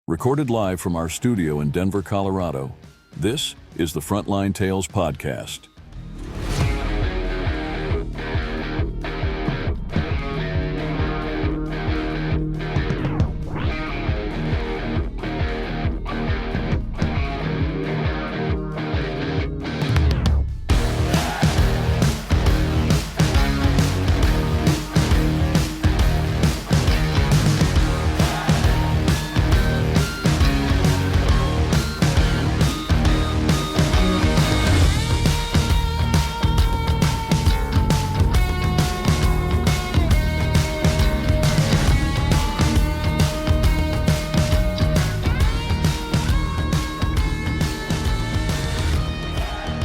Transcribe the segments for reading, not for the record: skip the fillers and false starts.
Recorded live from our studio in Denver, Colorado, this is the Frontline Tails podcast.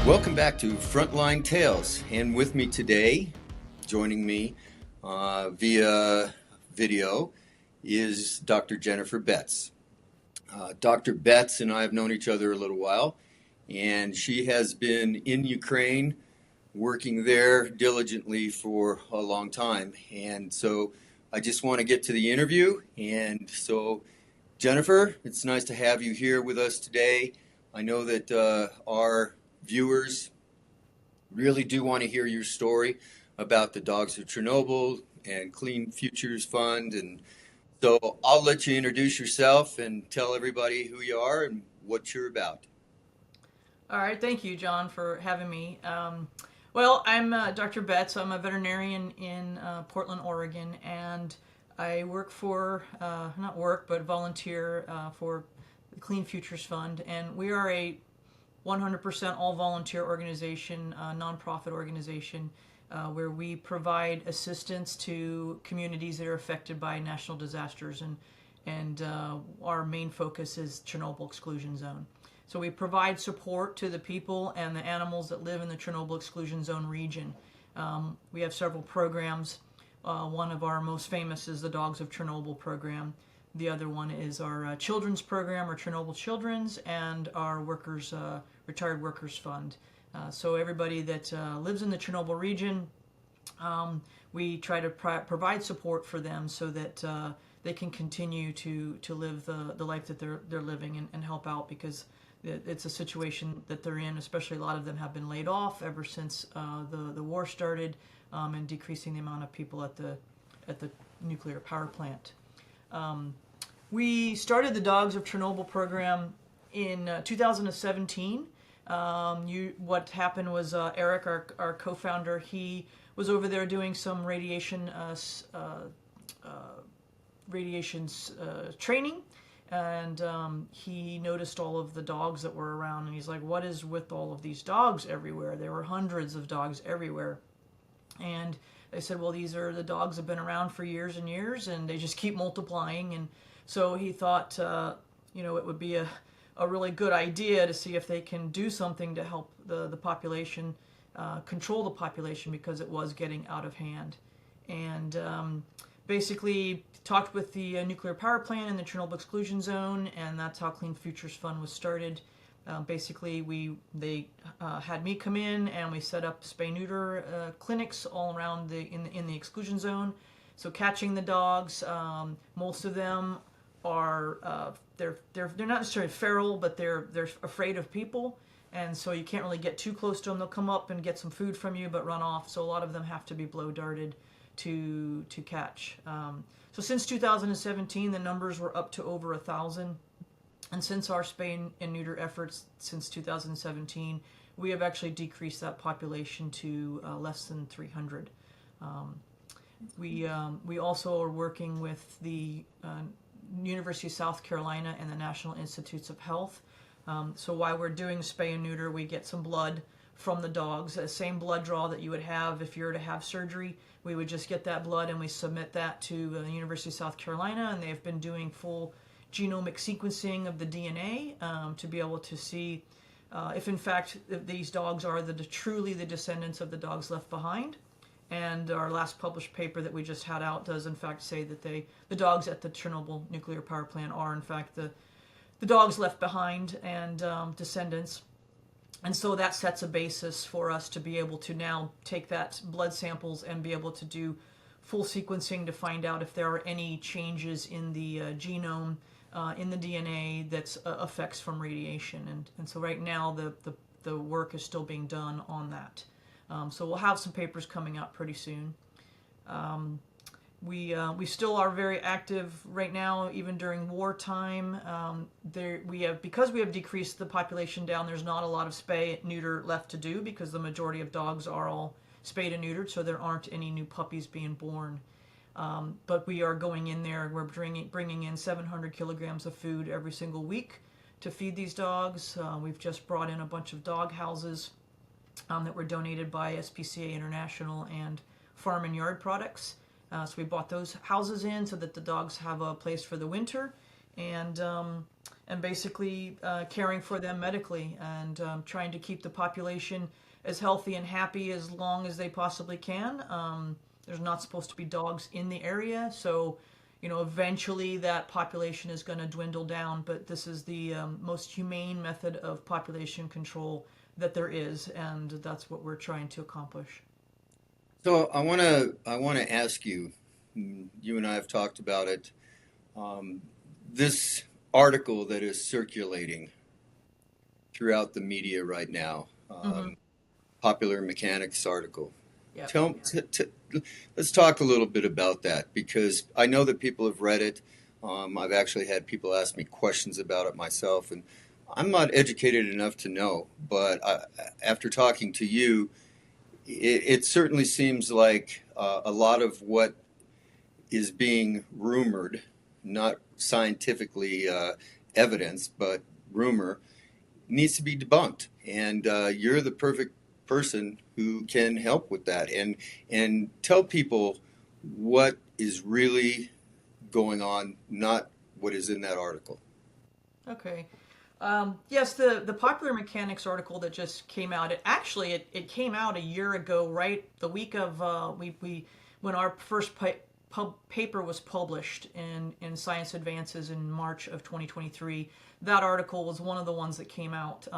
Welcome back to Frontline Tails, and with me today, joining me via video, is Dr. Jennifer Betts. Dr. Betts and I have known each other a little while, and she has been in Ukraine working there diligently for a long time. And so I just want to get to the interview. And so, Jennifer, it's nice to have you here with us today. I know that our viewers really do want to hear your story about the dogs of Chernobyl and Clean Futures Fund. And so I'll let you introduce yourself and tell everybody who you are and what you're about. All right. Thank you, John, for having me. Well, I'm Dr. Betts. I'm a veterinarian in Portland, Oregon, and I work for, not work, but volunteer for the Clean Futures Fund. And we are a 100% all-volunteer organization, nonprofit organization, where we provide assistance to communities that are affected by national disasters, and our main focus is Chernobyl Exclusion Zone. So we provide support to the people and the animals that live in the Chernobyl Exclusion Zone region. We have several programs. One of our most famous is the Dogs of Chernobyl program. The other one is our children's program, our Chernobyl Children's, and our workers, retired workers fund. So everybody that lives in the Chernobyl region, we try to provide support for them so that they can continue to live the life that they're living and help out, because it's a situation that they're in. Especially a lot of them have been laid off ever since the war started, and decreasing the amount of people at the nuclear power plant. We started the Dogs of Chernobyl program in 2017. What happened was Eric, our co-founder, he was over there doing some radiation training, and he noticed all of the dogs that were around, and he's like, what is with all of these dogs everywhere? There were hundreds of dogs everywhere. And they said, well, these are the dogs that have been around for years and years, and they just keep multiplying. And so he thought, it would be a really good idea to see if they can do something to help the population, control the population, because it was getting out of hand. And basically talked with the nuclear power plant in the Chernobyl Exclusion Zone, and that's how Clean Futures Fund was started. Basically, they had me come in, and we set up spay-neuter clinics all around in the exclusion zone. So catching the dogs, most of them are they're not necessarily feral, but they're afraid of people, and so you can't really get too close to them. They'll come up and get some food from you, but run off. So a lot of them have to be blow darted to catch. So since 2017, the numbers were up to over 1,000. And since our spay and neuter efforts since 2017, we have actually decreased that population to less than 300. We also are working with the University of South Carolina and the National Institutes of Health. So while we're doing spay and neuter, we get some blood from the dogs, the same blood draw that you would have if you were to have surgery. We would just get that blood and we submit that to the University of South Carolina, and they've been doing full genomic sequencing of the DNA to be able to see if in fact these dogs are truly the descendants of the dogs left behind. And our last published paper that we just had out does in fact say that the dogs at the Chernobyl nuclear power plant are in fact the dogs left behind and descendants. And so that sets a basis for us to be able to now take that blood samples and be able to do full sequencing to find out if there are any changes in the genome in the DNA that's effects from radiation. And so right now the work is still being done on that. So we'll have some papers coming out pretty soon. We still are very active right now, even during wartime. Because we have decreased the population down. There's not a lot of spay and neuter left to do because the majority of dogs are all spayed and neutered, so there aren't any new puppies being born. But we are going in there. We're bringing in 700 kilograms of food every single week to feed these dogs. We've just brought in a bunch of dog houses that were donated by SPCA International and Farm and Yard Products. So we bought those houses in so that the dogs have a place for the winter, and basically caring for them medically and trying to keep the population as healthy and happy as long as they possibly can. There's not supposed to be dogs in the area, so eventually that population is going to dwindle down, but this is the most humane method of population control that there is, and that's what we're trying to accomplish. So I want to ask you. You and I have talked about it. This article that is circulating throughout the media right now, Popular Mechanics article. Yep. Let's talk a little bit about that, because I know that people have read it. I've actually had people ask me questions about it myself, and I'm not educated enough to know. But after talking to you, it certainly seems like a lot of what is being rumored, not scientifically evidenced, but rumor, needs to be debunked. And you're the perfect person who can help with that and tell people what is really going on, not what is in that article. Okay. Yes, the Popular Mechanics article that just came out, it came out a year ago, right? The week of when our first paper was published in Science Advances in March of 2023. That article was one of the ones that came out.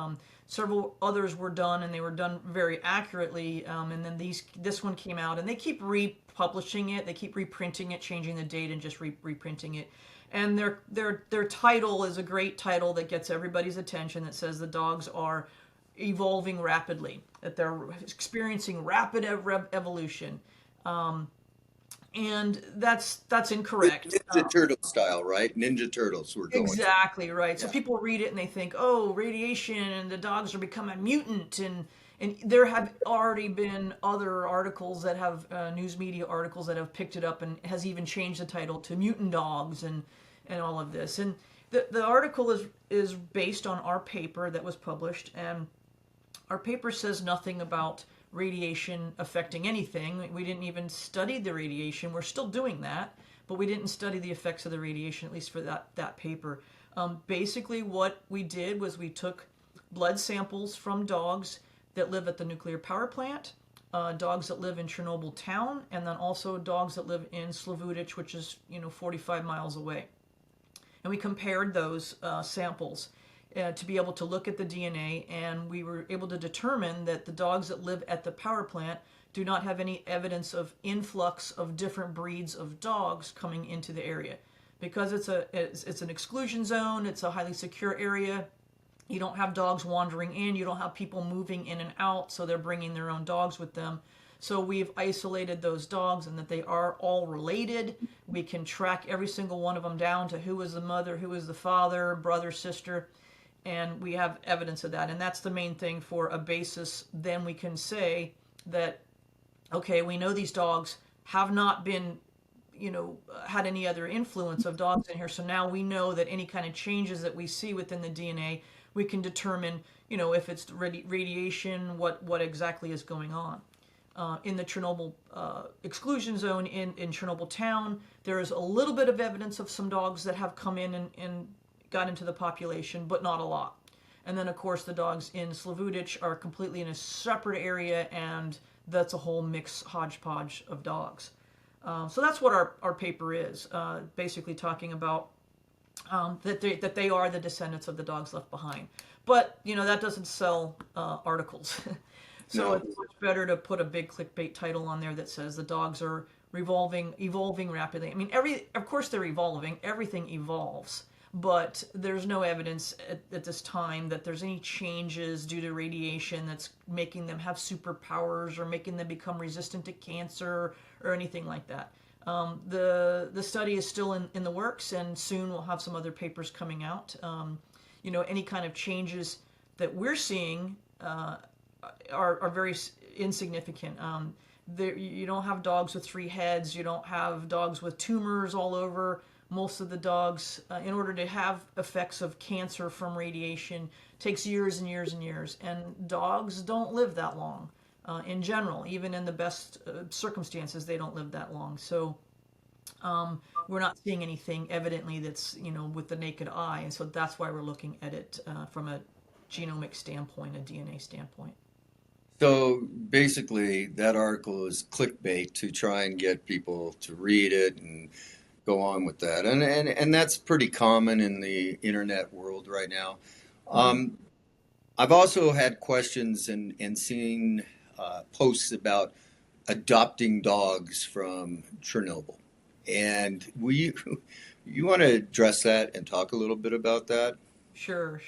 Several others were done, and they were done very accurately. And then this one came out, and they keep republishing it. They keep reprinting it, changing the date, and just reprinting it. And their title is a great title that gets everybody's attention. That says the dogs are evolving rapidly, that they're experiencing rapid evolution. And that's incorrect. Ninja Turtle style, right? Ninja Turtles were going. Exactly right. So Yeah. people read it and they think, oh, radiation and the dogs are becoming mutant. And there have already been other articles that have, news media articles that have picked it up and has even changed the title to Mutant Dogs and all of this. And the article is based on our paper that was published. And our paper says nothing about radiation affecting anything. We didn't even study the radiation. We're still doing that, but we didn't study the effects of the radiation, at least for that paper. Basically, what we did was we took blood samples from dogs that live at the nuclear power plant, dogs that live in Chernobyl town, and then also dogs that live in Slavudic, which is 45 miles away. And we compared those samples to be able to look at the DNA, and we were able to determine that the dogs that live at the power plant do not have any evidence of influx of different breeds of dogs coming into the area. Because it's an exclusion zone, it's a highly secure area, you don't have dogs wandering in, you don't have people moving in and out, so they're bringing their own dogs with them. So we've isolated those dogs and that they are all related. We can track every single one of them down to who is the mother, who is the father, brother, sister, and we have evidence of that. And that's the main thing for a basis. Then we can say that, okay, we know these dogs have not been, had any other influence of dogs in here. So now we know that any kind of changes that we see within the DNA, we can determine, if it's radiation, what exactly is going on. In the Chernobyl Exclusion Zone in Chernobyl town, there is a little bit of evidence of some dogs that have come in and got into the population, but not a lot. And then, of course, the dogs in Slavudic are completely in a separate area, and that's a whole mix hodgepodge of dogs. So that's what our paper is, basically talking about that they are the descendants of the dogs left behind. But, that doesn't sell articles. So No. it's much better to put a big clickbait title on there that says the dogs are evolving rapidly. I mean, of course they're evolving. Everything evolves. but there's no evidence at this time that there's any changes due to radiation that's making them have superpowers or making them become resistant to cancer or anything like that. The study is still in the works, and soon we'll have some other papers coming out. Any kind of changes that we're seeing are very insignificant. You don't have dogs with 3 heads. You don't have dogs with tumors all over. Most of the dogs, in order to have effects of cancer from radiation, takes years and years and years. And dogs don't live that long in general. Even in the best circumstances, they don't live that long. So we're not seeing anything evidently that's, with the naked eye. And so that's why we're looking at it from a genomic standpoint, a DNA standpoint. So basically, that article is clickbait to try and get people to read it and go on with that. And that's pretty common in the internet world right now. I've also had questions and seen posts about adopting dogs from Chernobyl. And you want to address that and talk a little bit about that? Sure.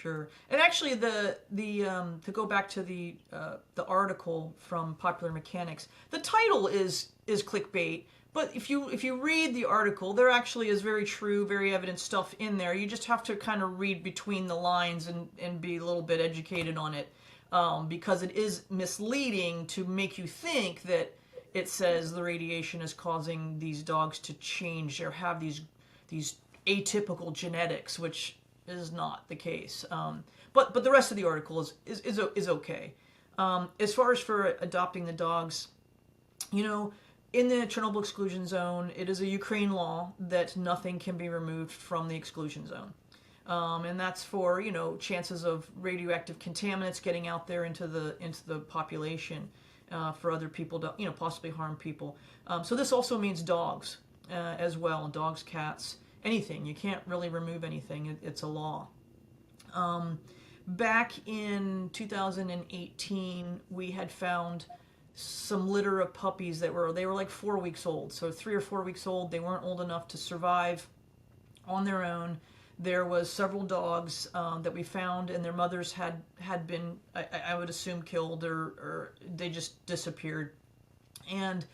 And actually, the to go back to the article from Popular Mechanics, the title is clickbait. But if you read the article, there actually is very true, very evident stuff in there. You just have to kind of read between the lines and be a little bit educated on it, because it is misleading to make you think that it says the radiation is causing these dogs to change or have these atypical genetics, which is not the case. But the rest of the article is okay. As far as for adopting the dogs, in the Chernobyl Exclusion Zone, it is a Ukraine law that nothing can be removed from the exclusion zone. And that's for, chances of radioactive contaminants getting out there into the population for other people to, possibly harm people. So this also means dogs as well, dogs, cats, anything. You can't really remove anything. It's a law. Back in 2018, we had found some litter of puppies they were like 4 weeks old. So 3 or 4 weeks old. They weren't old enough to survive on their own. There was several dogs that we found, and their mothers had been, I would assume, killed or they just disappeared. And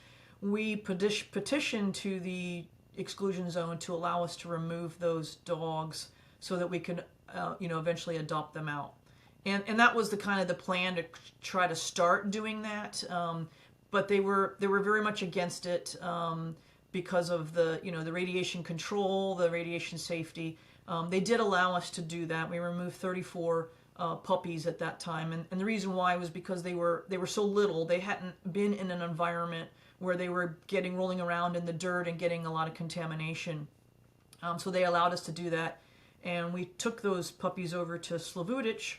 we petitioned to the exclusion zone to allow us to remove those dogs so that we could, eventually adopt them out. And that was the plan to try to start doing that. But they were very much against it because of the radiation control, the radiation safety. They did allow us to do that. We removed 34 puppies at that time, and the reason why was because they were so little. They hadn't been in an environment where they were rolling around in the dirt and getting a lot of contamination. So they allowed us to do that, and we took those puppies over to Slavutich,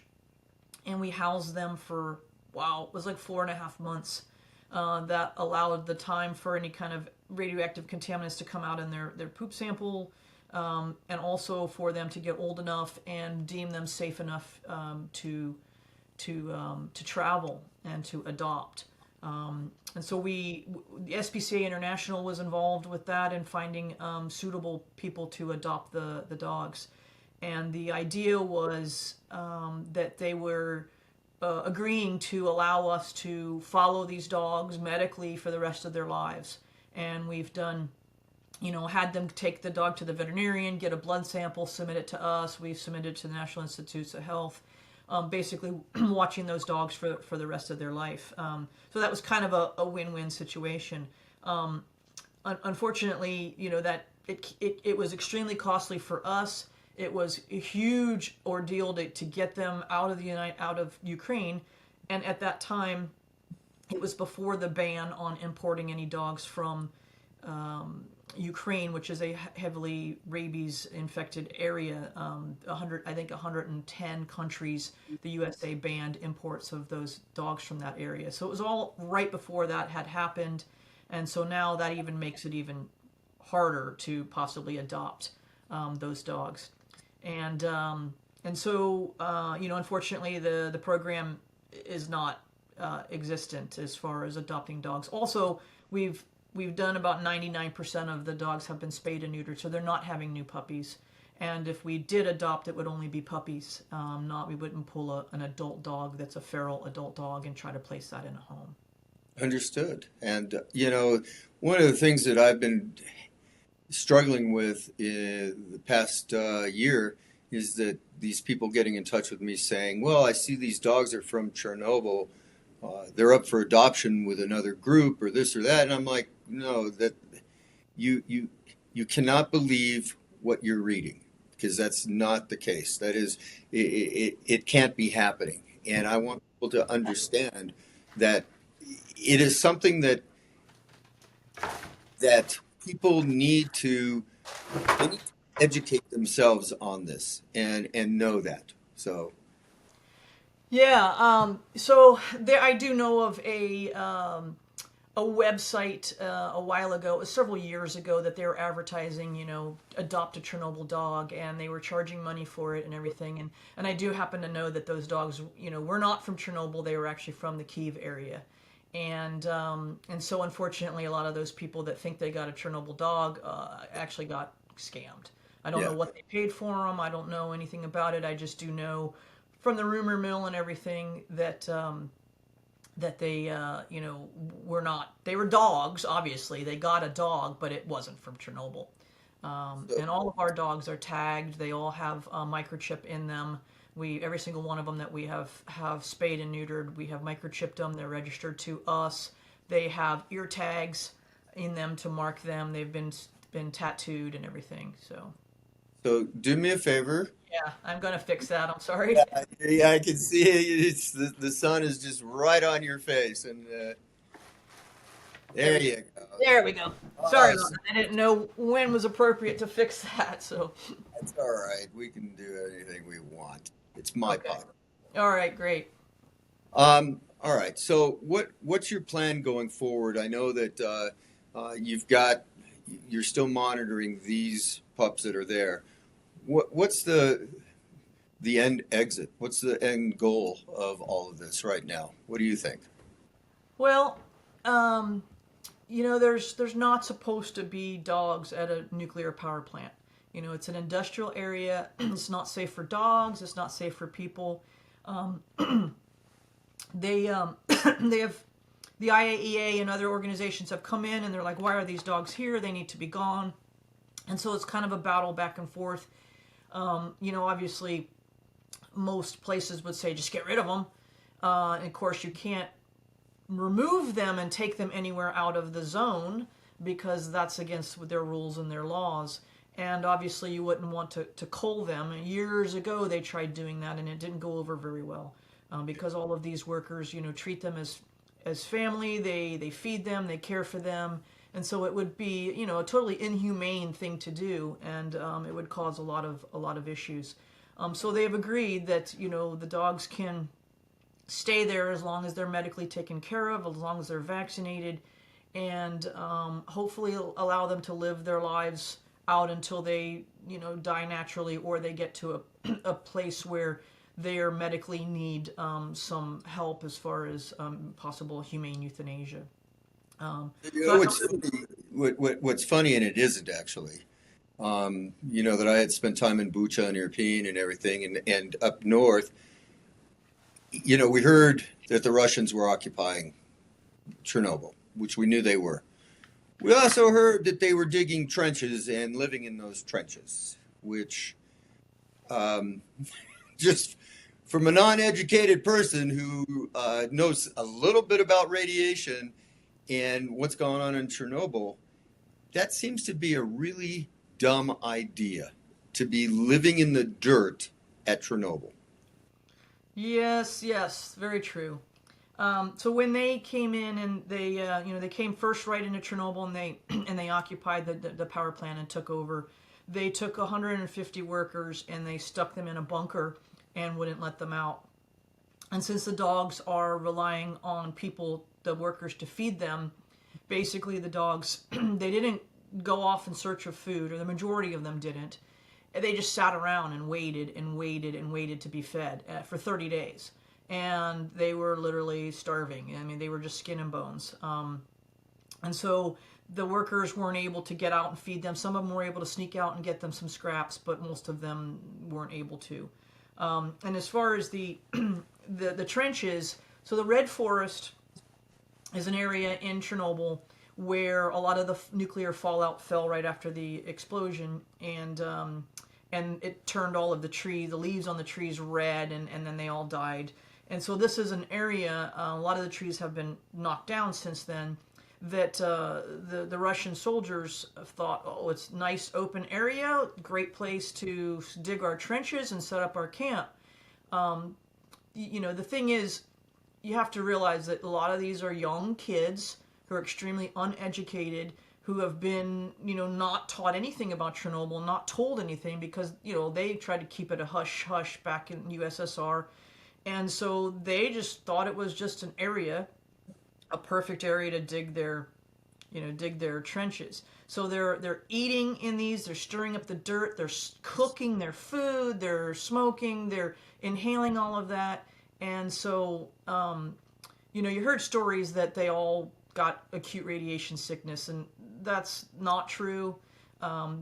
and we housed them for, it was like 4.5 months. That allowed the time for any kind of radioactive contaminants to come out in their poop sample, and also for them to get old enough and deem them safe enough to travel and to adopt. And so the SPCA International was involved with that in finding suitable people to adopt the dogs. And the idea was that they were agreeing to allow us to follow these dogs medically for the rest of their lives. And we've done, had them take the dog to the veterinarian, get a blood sample, submit it to us. We've submitted it to the National Institutes of Health, basically watching those dogs for the rest of their life. So that was kind of a win-win situation. Unfortunately, that it was extremely costly for us. It was a huge ordeal to get them out of Ukraine, and at that time, it was before the ban on importing any dogs from Ukraine, which is a heavily rabies-infected area. 110 countries, the USA banned imports of those dogs from that area. So it was all right before that had happened, and so now that even makes it even harder to possibly adopt those dogs. And so unfortunately, the program is not existent as far as adopting dogs. Also, we've done about 99% of the dogs have been spayed and neutered, so they're not having new puppies. And if we did adopt, it would only be puppies. Not we wouldn't pull an adult dog that's a feral adult dog and try to place that in a home. Understood. And, one of the things that I've been struggling with in the past year is that these people getting in touch with me saying, well, I see these dogs are from Chernobyl. They're up for adoption with another group or this or that. And I'm like, no, that you cannot believe what you're reading, because that's not the case. That is, it can't be happening. And I want people to understand that it is something that people they need to educate themselves on this and know that. So Yeah. So there, I do know of a website a while ago, several years ago, that they were advertising, adopt a Chernobyl dog, and they were charging money for it and everything. And I do happen to know that those dogs, were not from Chernobyl. They were actually from the Kyiv area. And so unfortunately, a lot of those people that think they got a Chernobyl dog actually got scammed. I don't know yeah, what they paid for them. I don't know anything about it. I just do know from the rumor mill and everything that they, were not. They were dogs. Obviously, they got a dog, but it wasn't from Chernobyl. so, And all of our dogs are tagged. They all have a microchip in them. Every single one of them that we have spayed and neutered, we have microchipped them. They're registered to us. They have ear tags in them to mark them. They've been tattooed and everything. so do me a favor. Yeah, I'm gonna fix that. I'm sorry. Yeah, I can see it. It's the sun is just right on your face, and There there we you go. there we go. Sorry about Awesome. that. I didn't know when was appropriate to fix that. So That's all right. We can do anything we want. It's my okay. podcast. All right, great. All right. So what's your plan going forward? I know that you're still monitoring these pups that are there. What's the end exit? What's the end goal of all of this right now? What do you think? Well, there's not supposed to be dogs at a nuclear power plant. It's an industrial area. It's not safe for dogs. It's not safe for people. They they have the IAEA and other organizations have come in and they're like, why are these dogs here? They need to be gone. And so it's kind of a battle back and forth. Obviously, most places would say just get rid of them. And of course, you can't remove them and take them anywhere out of the zone because that's against their rules and their laws. And obviously, you wouldn't want to cull them. Years ago, they tried doing that, and it didn't go over very well because all of these workers, treat them as family. They feed them, they care for them, and so it would be, a totally inhumane thing to do, and it would cause a lot of issues. So they have agreed that the dogs can stay there as long as they're medically taken care of, as long as they're vaccinated, and hopefully allow them to live their lives out until they, die naturally, or they get to a place where they are medically need some help as far as possible humane euthanasia. So that's What's funny, what's funny, and it isn't actually. That I had spent time in Bucha and Irpin and everything, and up north. We heard that the Russians were occupying Chernobyl, which we knew they were. We also heard that they were digging trenches and living in those trenches, which um, just from a non-educated person who knows a little bit about radiation and what's going on in Chernobyl, that seems to be a really dumb idea to be living in the dirt at Chernobyl. yes, very true. So when they came in and they came first right into Chernobyl and they and they occupied the power plant and took over. They took 150 workers and they stuck them in a bunker and wouldn't let them out. And since the dogs are relying on people, the workers, to feed them, basically the dogs they didn't go off in search of food, or the majority of them didn't. They just sat around and waited and waited and waited to be fed for 30 days. And they were literally starving. I mean, they were just skin and bones. And so the workers weren't able to get out and feed them. Some of them were able to sneak out and get them some scraps, but most of them weren't able to. And as far as the the trenches, so the Red Forest is an area in Chernobyl where a lot of the nuclear fallout fell right after the explosion, and it turned all of the leaves on the trees red, and then they all died. And so this is an area, a lot of the trees have been knocked down since then, that the Russian soldiers thought, oh, it's nice open area, great place to dig our trenches and set up our camp. The thing is, you have to realize that a lot of these are young kids who are extremely uneducated, who have been, not taught anything about Chernobyl, not told anything, because, they tried to keep it a hush-hush back in USSR. And so they just thought it was just an area, a perfect area to dig their trenches. So they're eating in these, they're stirring up the dirt, they're cooking their food, they're smoking, they're inhaling all of that. And so, you heard stories that they all got acute radiation sickness, and that's not true.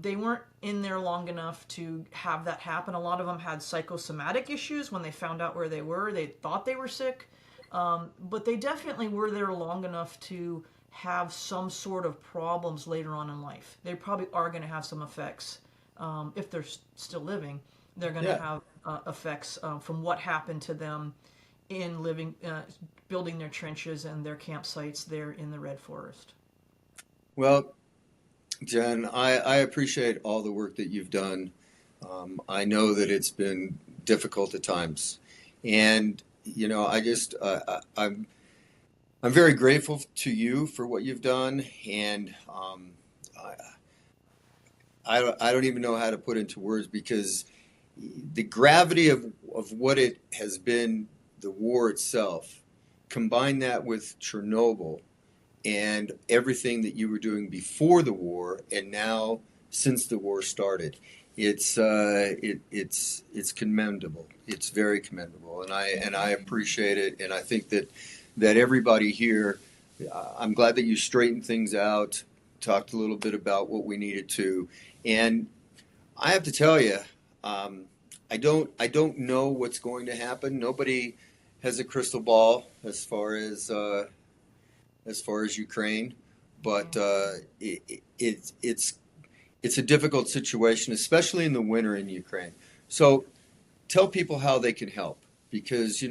They weren't in there long enough to have that happen. A lot of them had psychosomatic issues when they found out where they were. They thought they were sick, but they definitely were there long enough to have some sort of problems later on in life. They probably are going to have some effects. If they're still living, they're going to have effects from what happened to them in building their trenches and their campsites there in the Red Forest. Well, Jen, I appreciate all the work that you've done. I know that it's been difficult at times, and I'm very grateful to you for what you've done, and I don't even know how to put into words, because the gravity of what it has been, the war itself, combine that with Chernobyl and everything that you were doing before the war and now since the war started. It's commendable. It's very commendable, and I appreciate it. And I think that everybody here, I'm glad that you straightened things out, talked a little bit about what we needed to. And I have to tell you, I don't know what's going to happen. Nobody has a crystal ball as far as Ukraine, but it's a difficult situation, especially in the winter in Ukraine. So tell people how they can help, because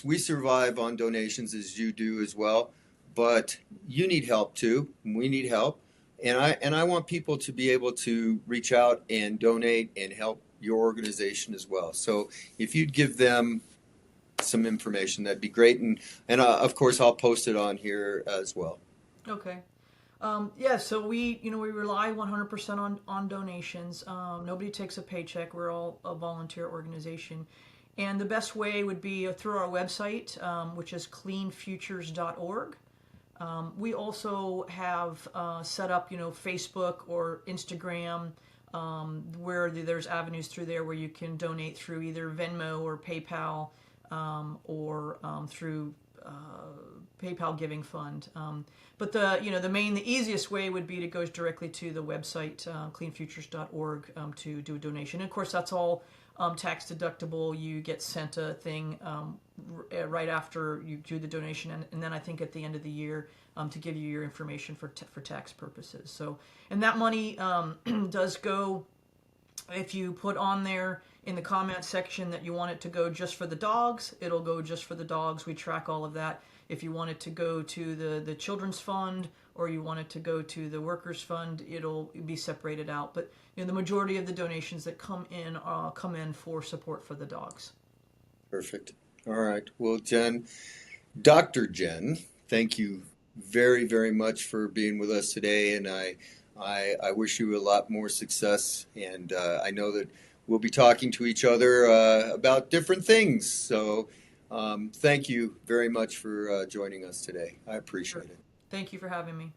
we survive on donations, as you do as well, but you need help too. We need help, and I want people to be able to reach out and donate and help your organization as well. So if you'd give them some information, that'd be great, and of course I'll post it on here as well. Okay. So we rely 100% on donations. Nobody takes a paycheck. We're all a volunteer organization. And the best way would be through our website, which is cleanfutures.org. We also have set up, Facebook or Instagram, where there's avenues through there where you can donate through either Venmo or PayPal, or through PayPal Giving Fund. But the easiest way would be to go directly to the website, cleanfutures.org, to do a donation. And of course, that's all tax deductible. You get sent a thing right after you do the donation, and then I think at the end of the year to give you your information for tax purposes. So, and that money does go, if you put on there in the comment section that you want it to go just for the dogs, it'll go just for the dogs. We track all of that. If you want it to go to the children's fund, or you want it to go to the workers fund, it'll be separated out. But the majority of the donations that come in for support for the dogs. Perfect. All right. Well, Dr. Jen, thank you very, very much for being with us today, and I wish you a lot more success. And I know that we'll be talking to each other about different things. So thank you very much for joining us today. I appreciate it. Thank you for having me.